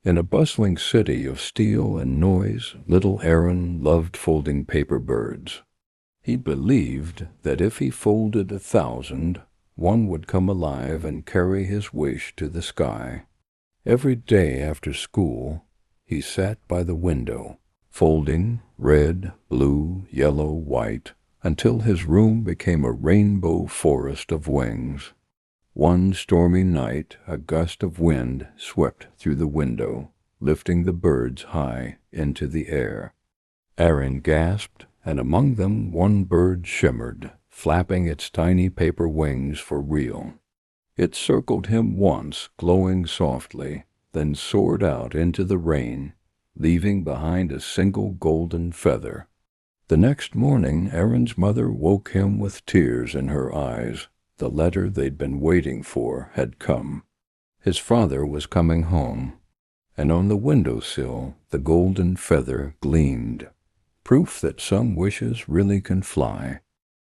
In a bustling city of steel and noise, little Aaron loved folding paper birds. He believed that if he folded 1,000, one would come alive and carry his wish to the sky. Every day after school, he sat by the window, folding red, blue, yellow, white, until his room became a rainbow forest of wings. One stormy night, a gust of wind swept through the window, lifting the birds high into the air. Aaron gasped, and among them one bird shimmered, flapping its tiny paper wings for real. It circled him once, glowing softly, then soared out into the rain, leaving behind a single golden feather. The next morning, Aaron's mother woke him with tears in her eyes. The letter they'd been waiting for had come. His father was coming home, and on the windowsill the golden feather gleamed, proof that some wishes really can fly.